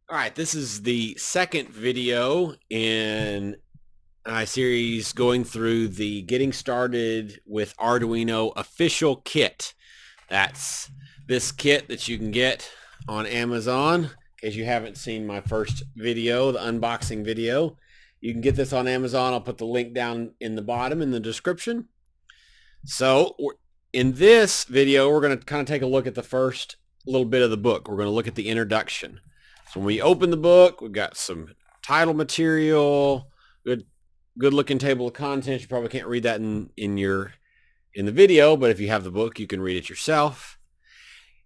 All right, this is the second video in a series going through the Getting Started with Arduino official kit. That's this kit that you can get on Amazon. In case you haven't seen my first video, the unboxing video, you can get this on Amazon. I'll put the link down in the bottom in the description. So in this video, we're going to kind of take a look at the first little bit of the book. We're going to look at the introduction. So when we open the book, we've got some title material, good looking table of contents. You probably can't read that in the video, but if you have the book, you can read it yourself.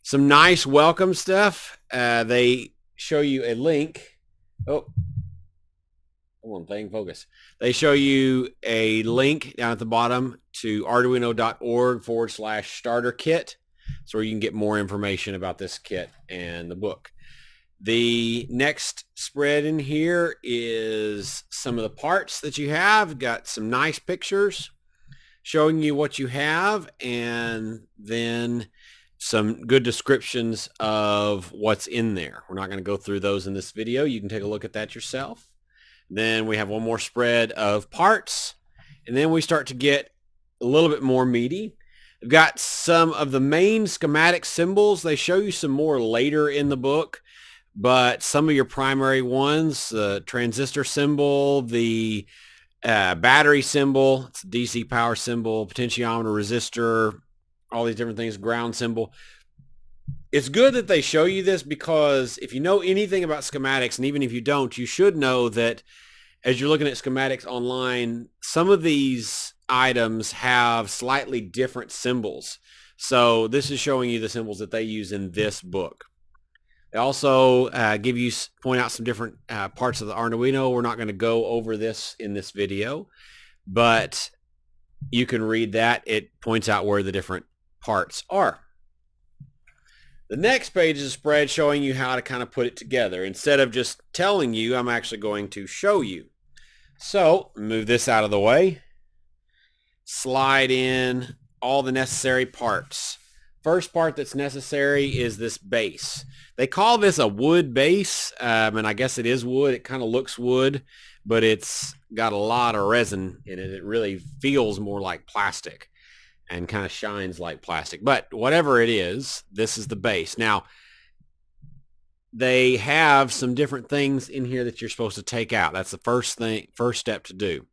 Some nice welcome stuff. They show you a link. Oh, come on, thing, focus. They show you a link down at the bottom to arduino.org/starter kit. So where you can get more information about this kit and the book. The next spread in here is some of the parts that you have. Got some nice pictures showing you what you have, and then some good descriptions of what's in there. We're not going to go through those in this video. You can take a look at that yourself. Then we have one more spread of parts, and then we start to get a little bit more meaty. We've got some of the main schematic symbols. They show you some more later in the book, but some of your primary ones, the transistor symbol, the battery symbol, it's a DC power symbol, potentiometer, resistor, all these different things, ground symbol. It's good that they show you this because if you know anything about schematics, and even if you don't, you should know that as you're looking at schematics online, some of these items have slightly different symbols. So this is showing you the symbols that they use in this book. They also point out some different parts of the Arduino. We're not going to go over this in this video, but you can read that. It points out where the different parts are. The next page is a spread showing you how to kind of put it together. Instead of just telling you, I'm actually going to show you. So move this out of the way. Slide in all the necessary parts. First part that's necessary is this base. They call this a wood base, and I guess it is wood. It kind of looks wood, but it's got a lot of resin in it. It really feels more like plastic and kind of shines like plastic. But whatever it is, this is the base. Now, they have some different things in here that you're supposed to take out. That's the first step to do.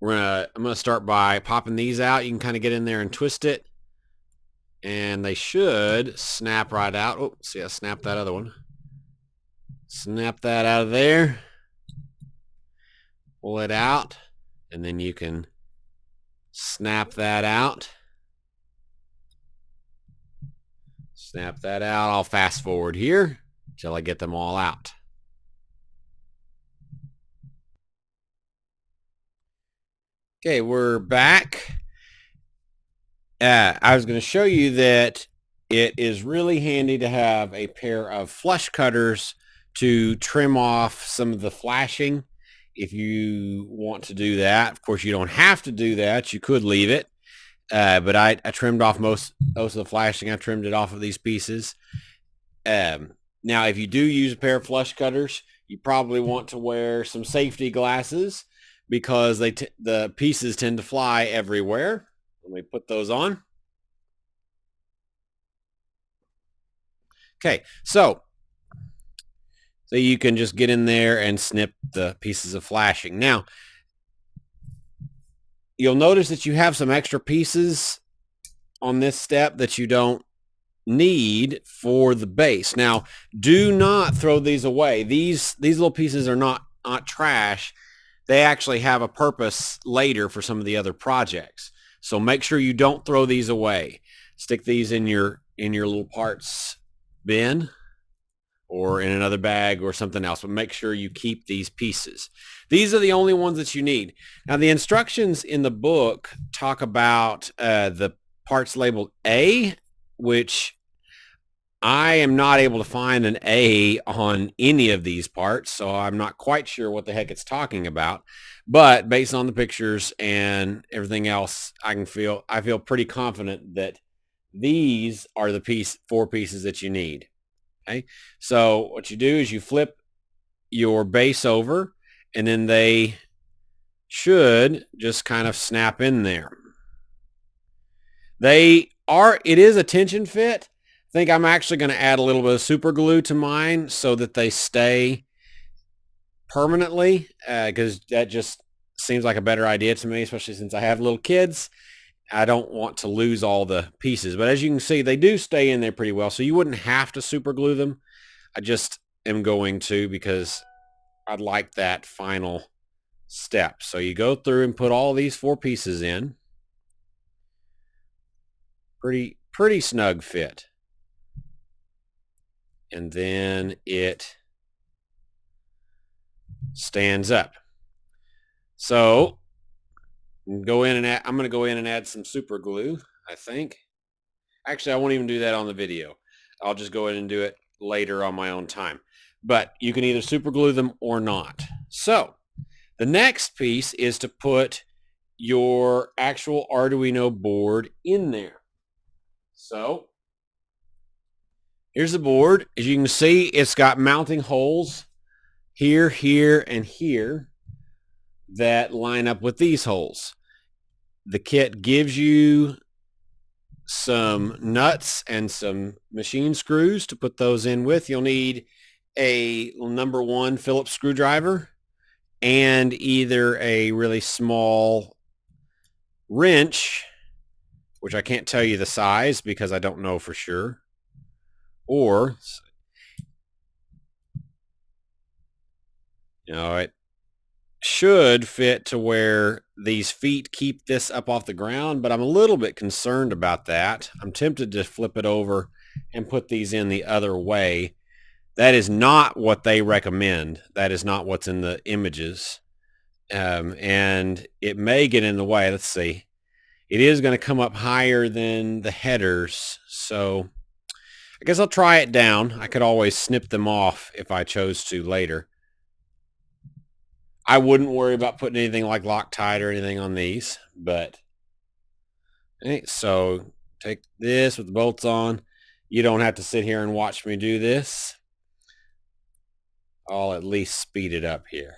I'm gonna start by popping these out. You can kind of get in there and twist it, and they should snap right out. Oh, see, I snapped that other one. Snap that out of there. Pull it out, and then you can snap that out. Snap that out. I'll fast forward here until I get them all out. Okay, we're back. I was going to show you that it is really handy to have a pair of flush cutters to trim off some of the flashing if you want to do that. Of course, you don't have to do that. You could leave it. But I trimmed off most of the flashing. I trimmed it off of these pieces. Now, if you do use a pair of flush cutters, you probably want to wear some safety glasses because the pieces tend to fly everywhere. Let me put those on. Okay, so you can just get in there and snip the pieces of flashing. Now, you'll notice that you have some extra pieces on this step that you don't need for the base. Now, do not throw these away. These little pieces are not trash. They actually have a purpose later for some of the other projects. So make sure you don't throw these away. Stick these in your little parts bin or in another bag or something else, but make sure you keep these pieces. These are the only ones that you need. Now, the instructions in the book talk about the parts labeled A, which I am not able to find an A on any of these parts, so I'm not quite sure what the heck it's talking about. But based on the pictures and everything else, I feel pretty confident that these are the four pieces that you need. Okay, so what you do is you flip your base over, and then they should just kind of snap in there. It is a tension fit. I think I'm actually going to add a little bit of super glue to mine so that they stay permanently, because that just seems like a better idea to me, especially since I have little kids. I don't want to lose all the pieces, but as you can see, they do stay in there pretty well, so you wouldn't have to super glue them. I just am going to because I'd like that final step. So you go through and put all these 4 pieces in. Pretty snug fit. And then it stands up. So I'm going to go in and add some super glue, I think. Actually, I won't even do that on the video. I'll just go in and do it later on my own time. But you can either super glue them or not. So the next piece is to put your actual Arduino board in there. So here's the board. As you can see, it's got mounting holes here, here, and here that line up with these holes. The kit gives you some nuts and some machine screws to put those in with. You'll need a number 1 Phillips screwdriver and either a really small wrench, which I can't tell you the size because I don't know for sure, or it should fit to where these feet keep this up off the ground, but I'm a little bit concerned about that. I'm tempted to flip it over and put these in the other way. That is not what they recommend. That is not what's in the images. And it may get in the way. Let's see. It is going to come up higher than the headers, so I guess I'll try it down. I could always snip them off if I chose to later. I wouldn't worry about putting anything like Loctite or anything on these, but okay, so take this with the bolts on. You don't have to sit here and watch me do this. I'll at least speed it up here.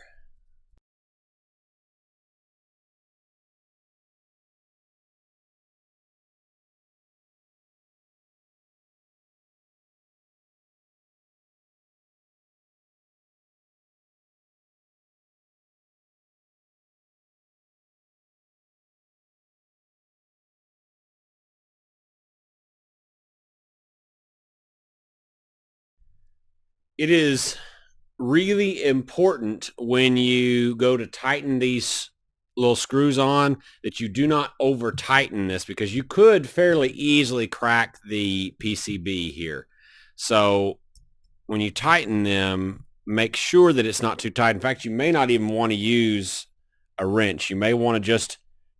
It is really important when you go to tighten these little screws on that you do not over tighten this, because you could fairly easily crack the PCB here. So when you tighten them, make sure that it's not too tight. In fact, you may not even want to use a wrench. You may want to just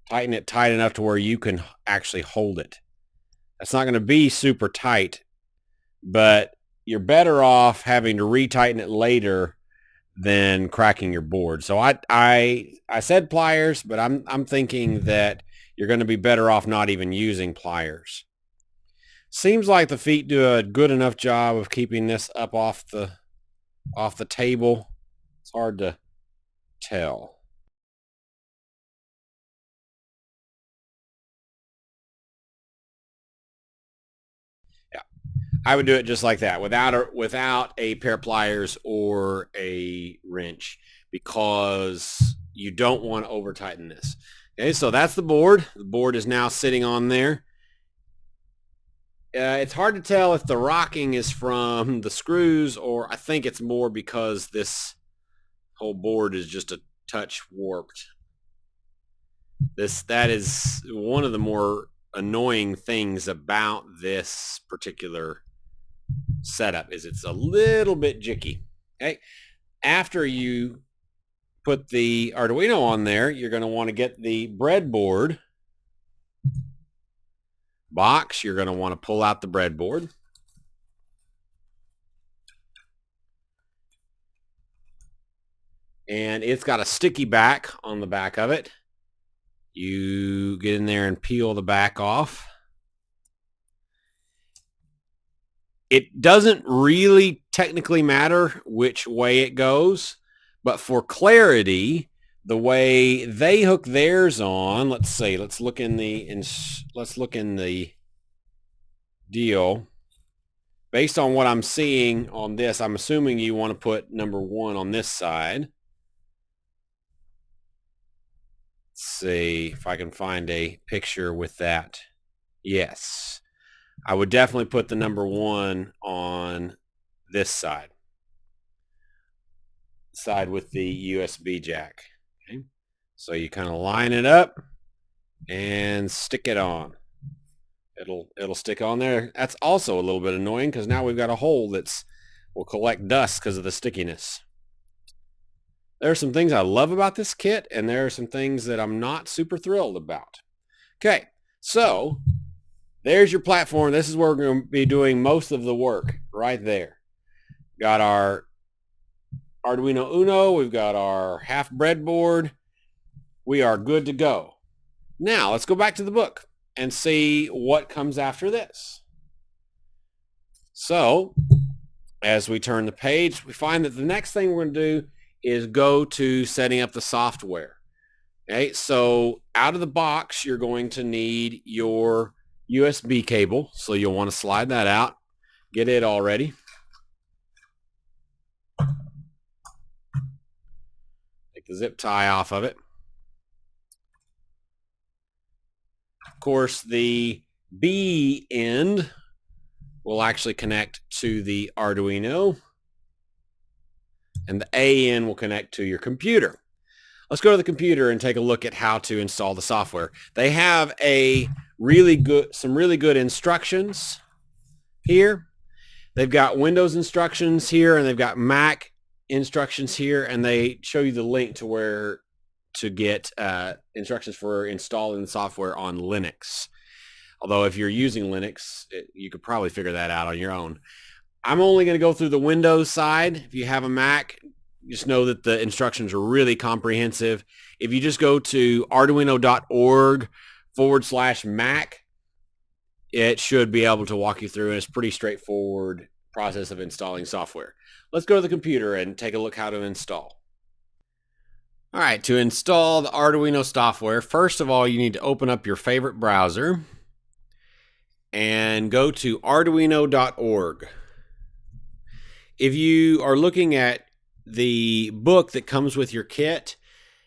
tighten it tight enough to where you can actually hold it. That's not going to be super tight, but you're better off having to retighten it later than cracking your board. So I said pliers, but I'm thinking that you're going to be better off not even using pliers. Seems like the feet do a good enough job of keeping this up off the table. It's hard to tell. Yeah, I would do it just like that, without a pair of pliers or a wrench, because you don't want to over tighten this. Okay, so that's the board. The board is now sitting on there. It's hard to tell if the rocking is from the screws, or I think it's more because this whole board is just a touch warped. That is one of the more annoying things about this particular setup, is it's a little bit jicky. Okay, after you put the Arduino on there, you're going to want to get the breadboard box. You're going to want to pull out the breadboard. And it's got a sticky back on the back of it. You get in there and peel the back off. It doesn't really technically matter which way it goes, but for clarity, the way they hook theirs on, let's see, let's look in the deal. Based on what I'm seeing on this, I'm assuming you want to put number 1 on this side. Let's see if I can find a picture with that. Yes, I would definitely put the number 1 on this side with the USB jack. Okay, so you kind of line it up and stick it on. It'll stick on there. That's also a little bit annoying because now we've got a hole will collect dust because of the stickiness. There are some things I love about this kit, and there are some things that I'm not super thrilled about. Okay, so there's your platform. This is where we're going to be doing most of the work right there. Got our Arduino Uno. We've got our half breadboard. We are good to go. Now let's go back to the book and see what comes after this. So as we turn the page, we find that the next thing we're going to do is go to setting up the software. Okay, so out of the box, you're going to need your USB cable. So you'll want to slide that out, get it all ready. Take the zip tie off of it. Of course, the B end will actually connect to the Arduino, and the A end will connect to your computer. Let's go to the computer and take a look at how to install the software. They have some really good instructions here. They've got Windows instructions here, and they've got Mac instructions here, and they show you the link to where to get instructions for installing the software on Linux. Although if you're using Linux, you could probably figure that out on your own. I'm only going to go through the Windows side. If you have a Mac, just know that the instructions are really comprehensive. If you just go to arduino.org/Mac, it should be able to walk you through, and it's a pretty straightforward process of installing software. Let's go to the computer and take a look how to install. All right, to install the Arduino software, first of all, you need to open up your favorite browser and go to arduino.org. If you are looking at the book that comes with your kit,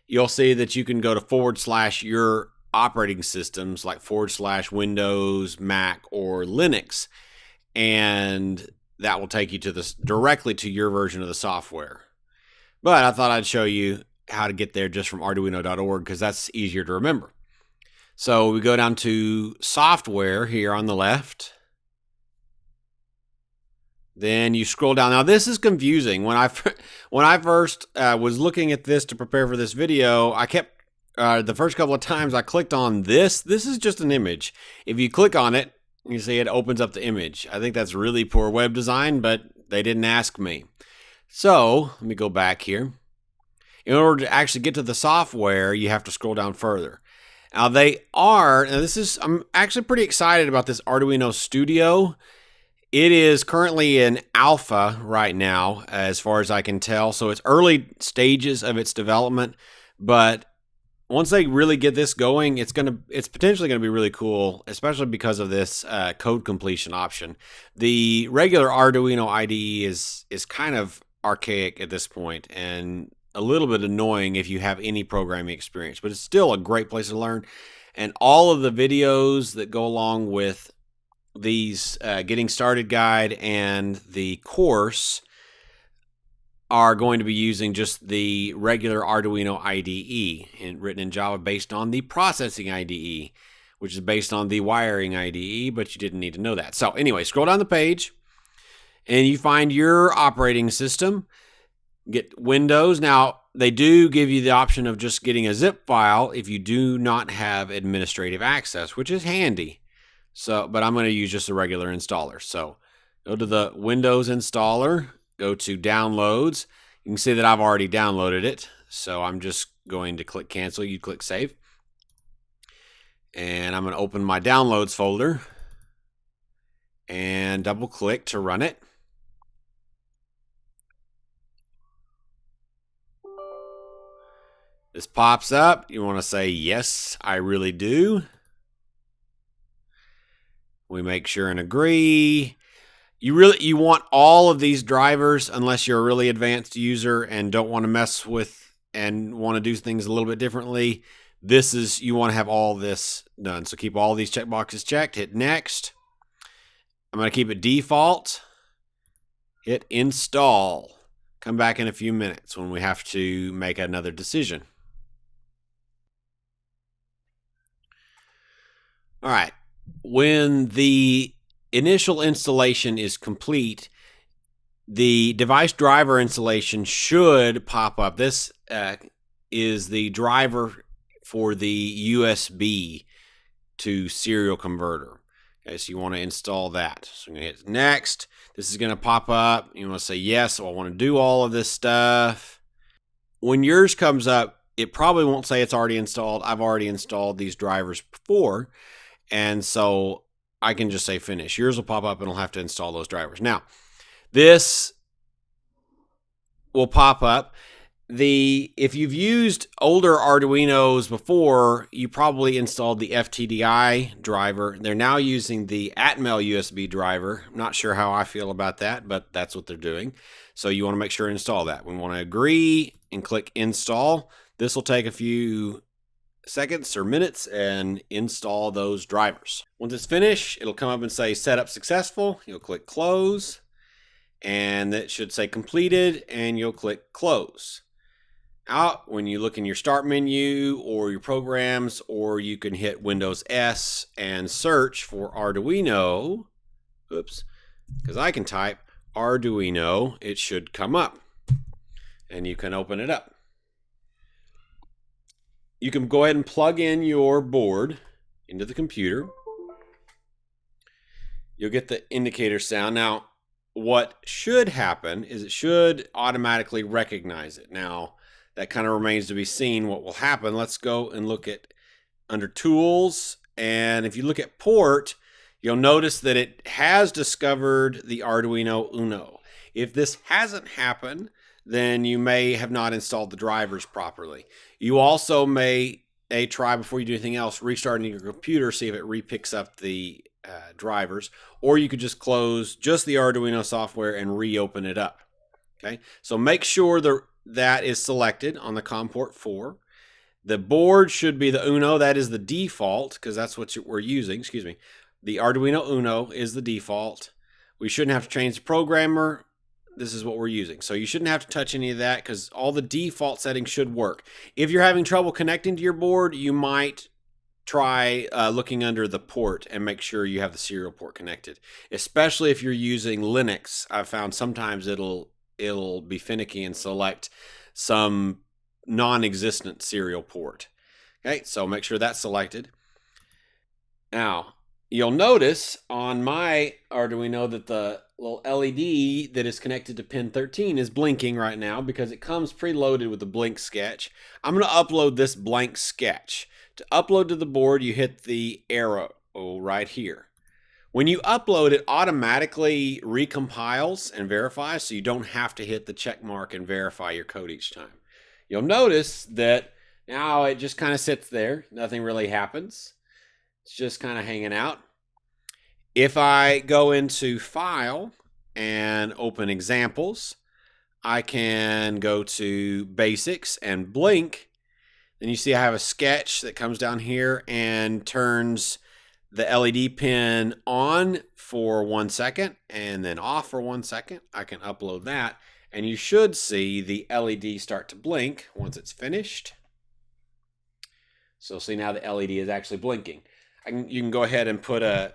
you'll see that you can go to / your operating systems, like / Windows, Mac, or Linux, and that will take you to directly to your version of the software. But I thought I'd show you how to get there just from arduino.org because that's easier to remember. So we go down to software here on the left. Then you scroll down. Now this is confusing. When I first was looking at this to prepare for this video, I kept the first couple of times I clicked on this. This is just an image. If you click on it, you see it opens up the image. I think that's really poor web design, but they didn't ask me. So let me go back here. In order to actually get to the software, you have to scroll down further. Now I'm actually pretty excited about this Arduino Studio. It is currently in alpha right now, as far as I can tell. So it's early stages of its development, but once they really get this going, it's potentially going to be really cool, especially because of this code completion option. The regular Arduino IDE is kind of archaic at this point and a little bit annoying if you have any programming experience, but it's still a great place to learn. And all of the videos that go along with these getting started guide and the course are going to be using just the regular Arduino IDE written in Java based on the processing IDE, which is based on the wiring IDE, but you didn't need to know that. So anyway, scroll down the page and you find your operating system. Get Windows. Now, they do give you the option of just getting a zip file if you do not have administrative access, which is handy. So, but I'm going to use just a regular installer. So go to the Windows installer, go to downloads. You can see that I've already downloaded it. So I'm just going to click cancel. You click save. And I'm going to open my downloads folder. and double click to run it. This pops up. You want to say, yes, I really do. We make sure and agree. You want all of these drivers unless you're a really advanced user and don't want to mess with and want to do things a little bit differently. You want to have all this done. So keep all these checkboxes checked. Hit next. I'm going to keep it default. Hit install. Come back in a few minutes when we have to make another decision. All right. When the initial installation is complete, the device driver installation should pop up. This is the driver for the USB to serial converter. Okay, so you want to install that. So I'm going to hit next. This is going to pop up. You want to say yes, so I want to do all of this stuff. When yours comes up, it probably won't say it's already installed. I've already installed these drivers before, and so I can just say finish. Yours will pop up and I'll have to install those drivers. Now, this will pop up. If you've used older Arduinos before, you probably installed the FTDI driver. They're now using the Atmel USB driver. I'm not sure how I feel about that, but that's what they're doing. So you want to make sure to install that. We want to agree and click install. This will take a few seconds or minutes and install those drivers. Once it's finished, it'll come up and say setup successful. You'll click close, and it should say completed, and you'll click close. Out when you look in your start menu or your programs, or you can hit Windows S and search for Arduino. Oops, because I can type Arduino, it should come up and you can open it up. You can go ahead and plug in your board into the computer. You'll get the indicator sound. Now, what should happen is it should automatically recognize it. Now, that kind of remains to be seen what will happen. Let's go and look at under Tools. And if you look at Port, you'll notice that it has discovered the Arduino Uno. If this hasn't happened, then you may have not installed the drivers properly. You also may try, before you do anything else, restarting your computer, see if it repicks up the drivers, or you could just close just the Arduino software and reopen it up. Okay, so make sure that is selected on the COM port 4. The board should be the Uno. That is the default because that's what we're using. Excuse me. The Arduino Uno is the default. We shouldn't have to change the programmer. This is what we're using. So you shouldn't have to touch any of that because all the default settings should work. If you're having trouble connecting to your board, you might try looking under the port and make sure you have the serial port connected. Especially if you're using Linux, I've found sometimes it'll be finicky and select some non-existent serial port. Okay, so make sure that's selected. Now, you'll notice on my Arduino that the little LED that is connected to pin 13 is blinking right now because it comes preloaded with a blink sketch. I'm going to upload this blank sketch. To upload to the board, you hit the arrow right here. When you upload, it automatically recompiles and verifies, so you don't have to hit the check mark and verify your code each time. You'll notice that now it just kind of sits there. Nothing really happens. It's just kind of hanging out. If I go into File and open Examples, I can go to Basics and Blink. Then you see I have a sketch that comes down here and turns the LED pin on for 1 second and then off for 1 second. I can upload that, and you should see the LED start to blink once it's finished. So see, now the LED is actually blinking. You can go ahead and put a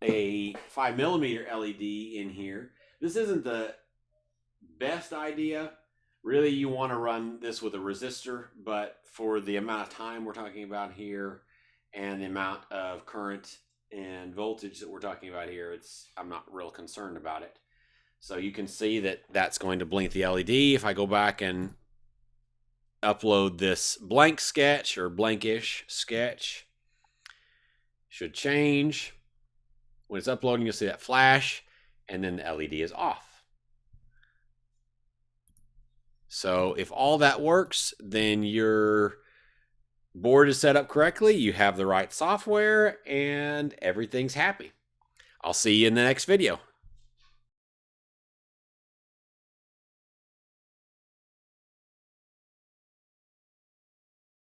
5mm LED in here. This isn't the best idea. Really, you want to run this with a resistor, but for the amount of time we're talking about here and the amount of current and voltage that we're talking about here, I'm not real concerned about it. So you can see that that's going to blink the LED. If I go back and upload this blank sketch or blankish sketch, should change. When it's uploading, you'll see that flash, and then the LED is off. So if all that works, then your board is set up correctly, you have the right software, and everything's happy. I'll see you in the next video.